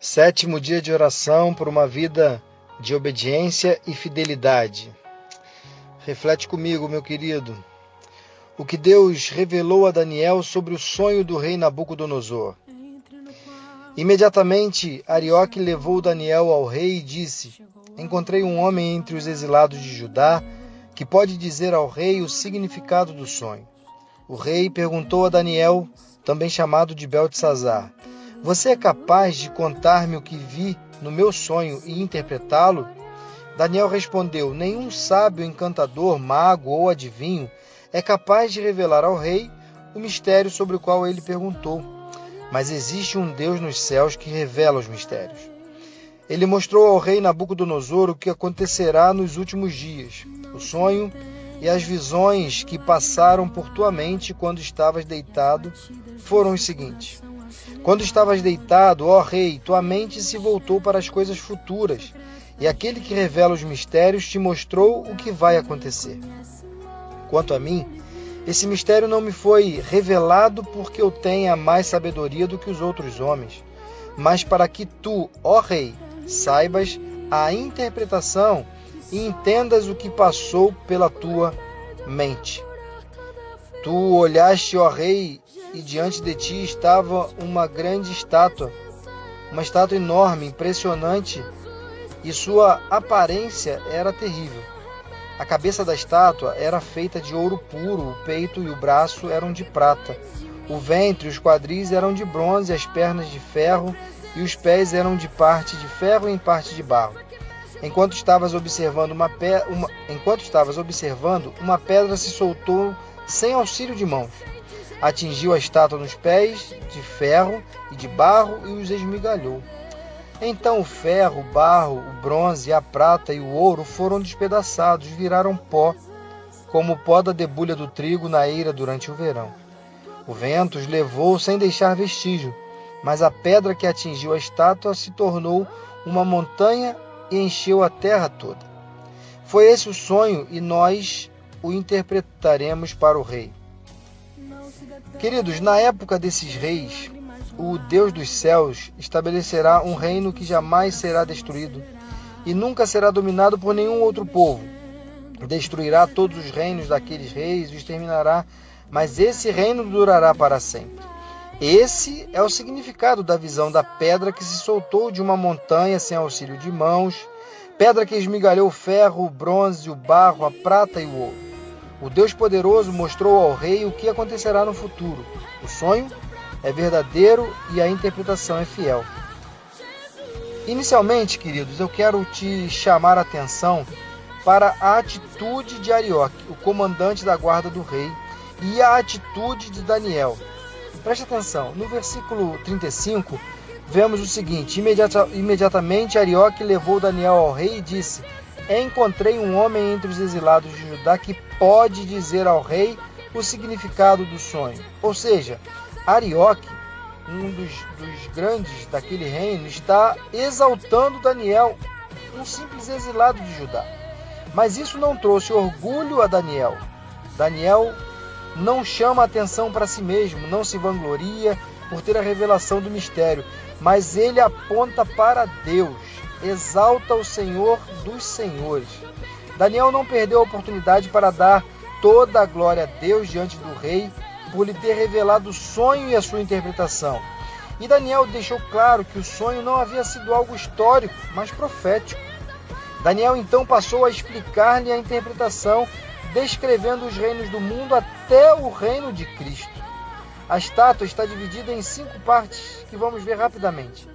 Sétimo dia de oração por uma vida de obediência e fidelidade. Reflete comigo, meu querido. O que Deus revelou a Daniel sobre o sonho do rei Nabucodonosor. Imediatamente, Arioque levou Daniel ao rei e disse: Encontrei um homem entre os exilados de Judá que pode dizer ao rei o significado do sonho. O rei perguntou a Daniel, também chamado de Beltesazar: Você é capaz de contar-me o que vi no meu sonho e interpretá-lo? Daniel respondeu: Nenhum sábio, encantador, mago ou adivinho é capaz de revelar ao rei o mistério sobre o qual ele perguntou. Mas existe um Deus nos céus que revela os mistérios. Ele mostrou ao rei Nabucodonosor o que acontecerá nos últimos dias. O sonho e as visões que passaram por tua mente quando estavas deitado foram os seguintes. Quando estavas deitado, ó rei, tua mente se voltou para as coisas futuras, e aquele que revela os mistérios te mostrou o que vai acontecer. Quanto a mim, esse mistério não me foi revelado porque eu tenha mais sabedoria do que os outros homens, mas para que tu, ó rei, saibas a interpretação e entendas o que passou pela tua mente. Tu olhaste, ó rei, e diante de ti estava uma grande estátua, uma estátua enorme, impressionante, e sua aparência era terrível. A cabeça da estátua era feita de ouro puro, o peito e o braço eram de prata, o ventre e os quadris eram de bronze, as pernas de ferro e os pés eram de parte de ferro e em parte de barro. Enquanto estavas observando, uma pedra se soltou sem auxílio de mãos. Atingiu a estátua nos pés de ferro e de barro e os esmigalhou. Então o ferro, o barro, o bronze, a prata e o ouro foram despedaçados, viraram pó, como o pó da debulha do trigo na eira durante o verão. O vento os levou sem deixar vestígio, mas a pedra que atingiu a estátua se tornou uma montanha e encheu a terra toda. Foi esse o sonho e nós o interpretaremos para o rei. Queridos, na época desses reis, o Deus dos céus estabelecerá um reino que jamais será destruído e nunca será dominado por nenhum outro povo. Destruirá todos os reinos daqueles reis e os exterminará, mas esse reino durará para sempre. Esse é o significado da visão da pedra que se soltou de uma montanha sem auxílio de mãos, pedra que esmigalhou o ferro, o bronze, o barro, a prata e o ouro. O Deus poderoso mostrou ao rei o que acontecerá no futuro. O sonho é verdadeiro e a interpretação é fiel. Inicialmente, queridos, eu quero te chamar a atenção para a atitude de Arioque, o comandante da guarda do rei, e a atitude de Daniel. Preste atenção, no versículo 35, vemos o seguinte: Imediatamente Arioque levou Daniel ao rei e disse: Encontrei um homem entre os exilados de Judá que pode dizer ao rei o significado do sonho. Ou seja, Arioque, um dos grandes daquele reino, está exaltando Daniel, um simples exilado de Judá. Mas isso não trouxe orgulho a Daniel. Daniel não chama atenção para si mesmo, não se vangloria por ter a revelação do mistério, mas ele aponta para Deus, exalta o Senhor dos senhores. Daniel não perdeu a oportunidade para dar toda a glória a Deus diante do rei, por lhe ter revelado o sonho e a sua interpretação. E Daniel deixou claro que o sonho não havia sido algo histórico, mas profético. Daniel então passou a explicar-lhe a interpretação, descrevendo os reinos do mundo até o reino de Cristo. A estátua está dividida em 5 partes que vamos ver rapidamente.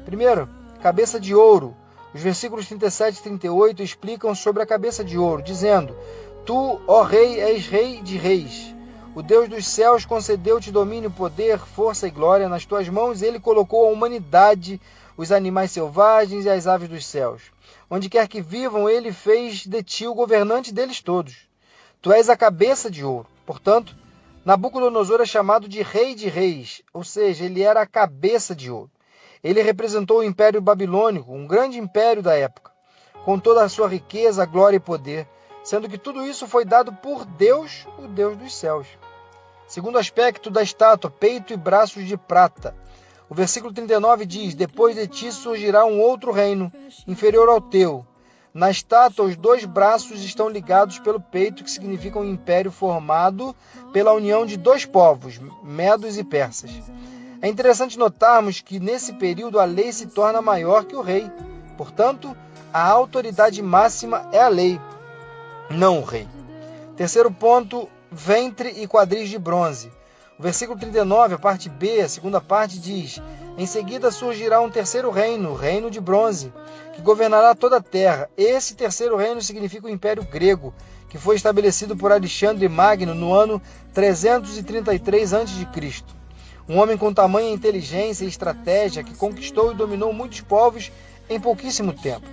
Primeiro, cabeça de ouro. Os versículos 37 e 38 explicam sobre a cabeça de ouro, dizendo: Tu, ó rei, és rei de reis. O Deus dos céus concedeu-te domínio, poder, força e glória. Nas tuas mãos ele colocou a humanidade, os animais selvagens e as aves dos céus. Onde quer que vivam, ele fez de ti o governante deles todos. Tu és a cabeça de ouro. Portanto, Nabucodonosor é chamado de rei de reis, ou seja, ele era a cabeça de ouro. Ele representou o Império Babilônico, um grande império da época, com toda a sua riqueza, glória e poder, sendo que tudo isso foi dado por Deus, o Deus dos céus. Segundo aspecto da estátua, peito e braços de prata. O versículo 39 diz: depois de ti surgirá um outro reino, inferior ao teu. Na estátua, os 2 braços estão ligados pelo peito, que significa um império formado pela união de 2 povos, medos e persas. É interessante notarmos que nesse período a lei se torna maior que o rei. Portanto, a autoridade máxima é a lei, não o rei. Terceiro ponto, ventre e quadris de bronze. O versículo 39, a parte B, a segunda parte, diz: em seguida surgirá um terceiro reino, o reino de bronze, que governará toda a terra. Esse terceiro reino significa o Império Grego, que foi estabelecido por Alexandre Magno no ano 333 a.C. Um homem com tamanha inteligência e estratégia que conquistou e dominou muitos povos em pouquíssimo tempo.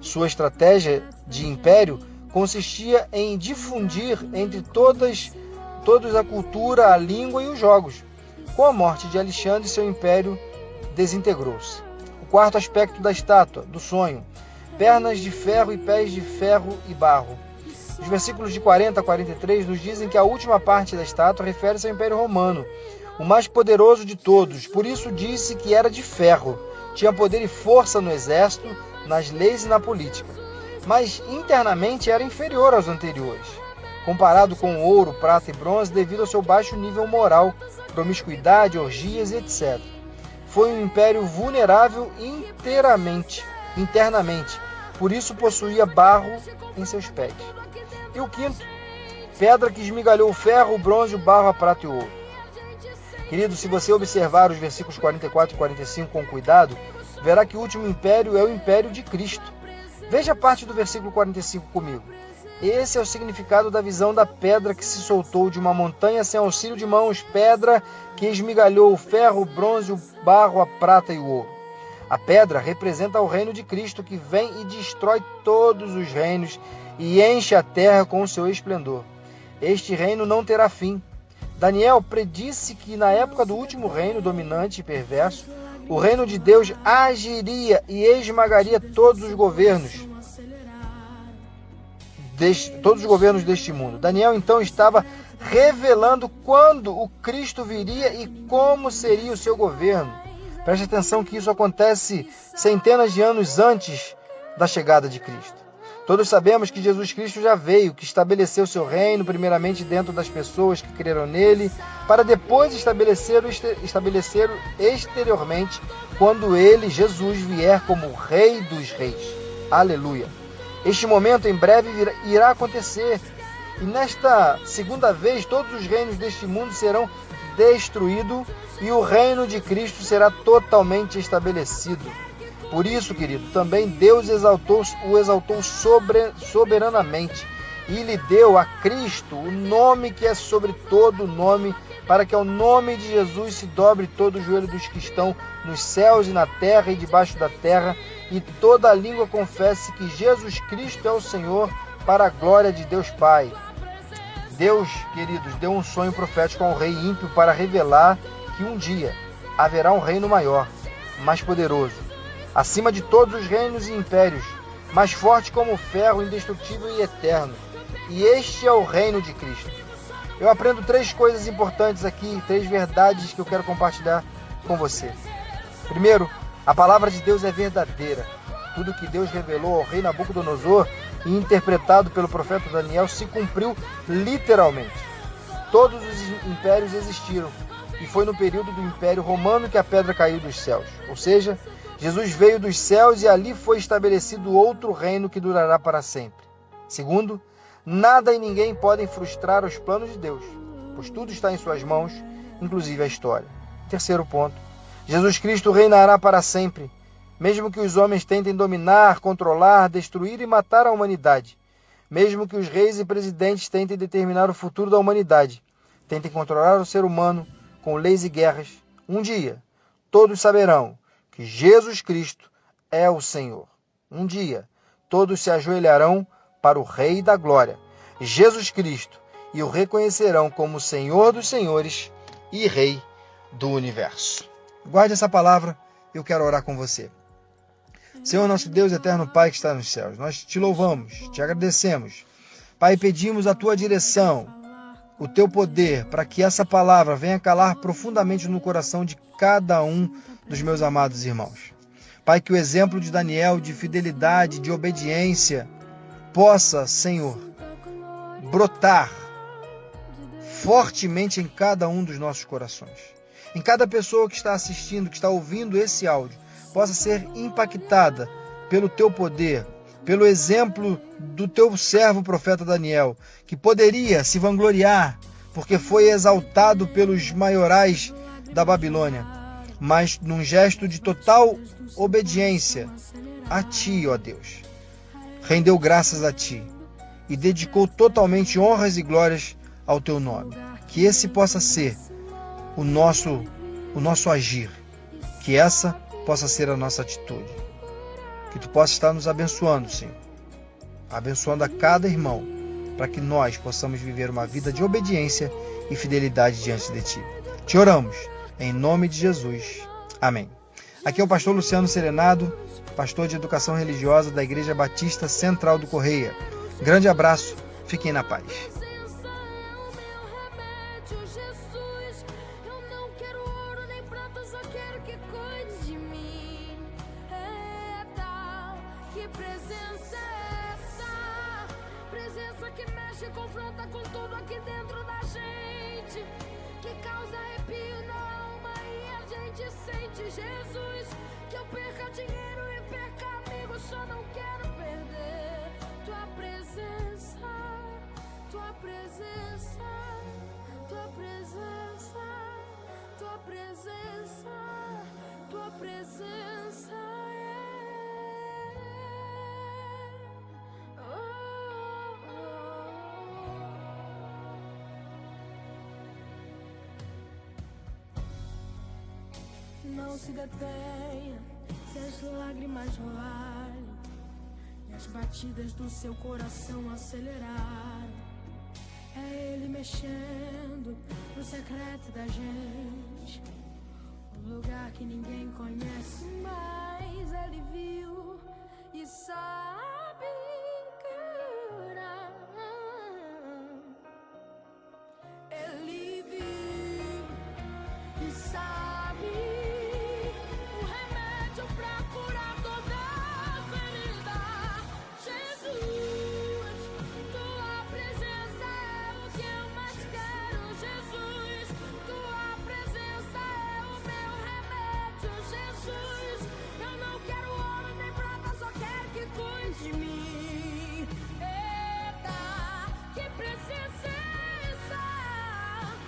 Sua estratégia de império consistia em difundir entre todos a cultura, a língua e os jogos. Com a morte de Alexandre, seu império desintegrou-se. O quarto aspecto da estátua, do sonho: pernas de ferro e pés de ferro e barro. Os versículos de 40 a 43 nos dizem que a última parte da estátua refere-se ao Império Romano, o mais poderoso de todos. Por isso disse que era de ferro, tinha poder e força no exército, nas leis e na política. Mas internamente era inferior aos anteriores, comparado com ouro, prata e bronze, devido ao seu baixo nível moral, promiscuidade, orgias e etc. Foi um império vulnerável internamente, por isso possuía barro em seus pés. E o quinto, pedra que esmigalhou o ferro, o bronze, o barro, a prata e o ouro. Querido, se você observar os versículos 44 e 45 com cuidado, verá que o último império é o império de Cristo. Veja a parte do versículo 45 comigo. Esse é o significado da visão da pedra que se soltou de uma montanha sem auxílio de mãos, pedra que esmigalhou o ferro, o bronze, o barro, a prata e o ouro. A pedra representa o reino de Cristo, que vem e destrói todos os reinos e enche a terra com o seu esplendor. Este reino não terá fim. Daniel predisse que na época do último reino dominante e perverso, o reino de Deus agiria e esmagaria todos os governos deste mundo. Daniel então estava revelando quando o Cristo viria e como seria o seu governo. Preste atenção que isso acontece centenas de anos antes da chegada de Cristo. Todos sabemos que Jesus Cristo já veio, que estabeleceu seu reino, primeiramente dentro das pessoas que creram nele, para depois estabelecer exteriormente, quando ele, Jesus, vier como o Rei dos Reis. Aleluia! Este momento em breve irá acontecer, e nesta segunda vez todos os reinos deste mundo serão destruídos e o reino de Cristo será totalmente estabelecido. Por isso, querido, também Deus o exaltou soberanamente e lhe deu a Cristo o nome que é sobre todo nome, para que ao nome de Jesus se dobre todo o joelho dos que estão nos céus e na terra e debaixo da terra, e toda a língua confesse que Jesus Cristo é o Senhor, para a glória de Deus Pai. Deus, queridos, deu um sonho profético ao rei ímpio para revelar que um dia haverá um reino maior, mais poderoso, acima de todos os reinos e impérios, mais forte como o ferro, indestrutível e eterno. E este é o reino de Cristo. Eu aprendo 3 coisas importantes aqui, 3 verdades que eu quero compartilhar com você. Primeiro, a palavra de Deus é verdadeira. Tudo que Deus revelou ao rei Nabucodonosor e interpretado pelo profeta Daniel se cumpriu literalmente. Todos os impérios existiram, e foi no período do Império Romano que a pedra caiu dos céus. Ou seja, Jesus veio dos céus e ali foi estabelecido outro reino que durará para sempre. Segundo, nada e ninguém podem frustrar os planos de Deus, pois tudo está em suas mãos, inclusive a história. Terceiro ponto, Jesus Cristo reinará para sempre, mesmo que os homens tentem dominar, controlar, destruir e matar a humanidade, mesmo que os reis e presidentes tentem determinar o futuro da humanidade, tentem controlar o ser humano com leis e guerras. Um dia, todos saberão que Jesus Cristo é o Senhor. Um dia, todos se ajoelharão para o Rei da Glória, Jesus Cristo, e o reconhecerão como Senhor dos Senhores e Rei do Universo. Guarde essa palavra, eu quero orar com você. Senhor, nosso Deus, eterno Pai que está nos céus, nós te louvamos, te agradecemos. Pai, pedimos a tua direção, o teu poder para que essa palavra venha calar profundamente no coração de cada um dos meus amados irmãos. Pai, que o exemplo de Daniel, de fidelidade, de obediência, possa, Senhor, brotar fortemente em cada um dos nossos corações. Em cada pessoa que está assistindo, que está ouvindo esse áudio, possa ser impactada pelo teu poder, pelo exemplo do teu servo profeta Daniel, que poderia se vangloriar, porque foi exaltado pelos maiorais da Babilônia, mas num gesto de total obediência a Ti, ó Deus, rendeu graças a Ti e dedicou totalmente honras e glórias ao Teu nome. Que esse possa ser o nosso agir, que essa possa ser a nossa atitude. Que Tu possa estar nos abençoando, Senhor, abençoando a cada irmão, para que nós possamos viver uma vida de obediência e fidelidade diante de Ti. Te oramos, em nome de Jesus. Amém. Aqui é o pastor Luciano Serenado, pastor de Educação Religiosa da Igreja Batista Central do Correia. Grande abraço, fiquem na paz. Confronta com tudo aqui dentro da gente, que causa arrepio na alma e a gente sente. Jesus, que eu perca dinheiro e perca amigos, só não quero perder Tua presença, Tua presença, Tua presença, Tua presença, Tua presença. Não se detenha se as lágrimas rolarem e as batidas do seu coração acelerarem. É Ele mexendo no secreto da gente, um lugar que ninguém conhece, mas Ele viu e sabe curar. Ele viu e sabe pra curar toda ferida. Jesus, Tua presença é o que eu mais quero. Jesus, Tua presença é o meu remédio. Jesus, eu não quero ouro nem prata, só quero que cuide de mim. Eita, que presença é essa?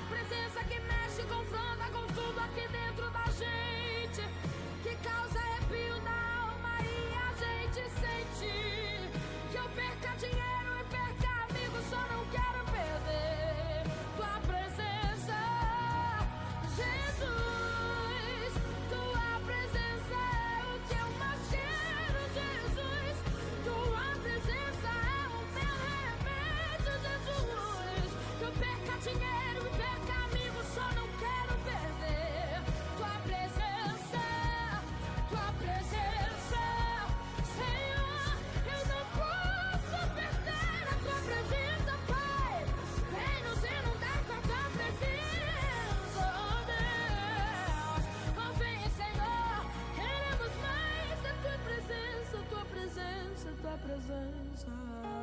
Presença que mexe, confronta com tudo aqui dentro da gente, que causa arrepio na alma e a gente sente. Que eu perca dinheiro e perca amigos, só não quero perder Tua presença. Jesus, Tua presença é o que eu mais quero. Jesus, Tua presença é o meu remédio. Jesus, que eu perca dinheiro e perca amigos, só não quero perder Tua presença, Tua presença. Senhor, eu não posso perder a Tua presença, Pai. Vem nos inundar com a Tua presença, oh Deus. Oh, vem, Senhor, queremos mais da Tua presença, Tua presença, Tua presença.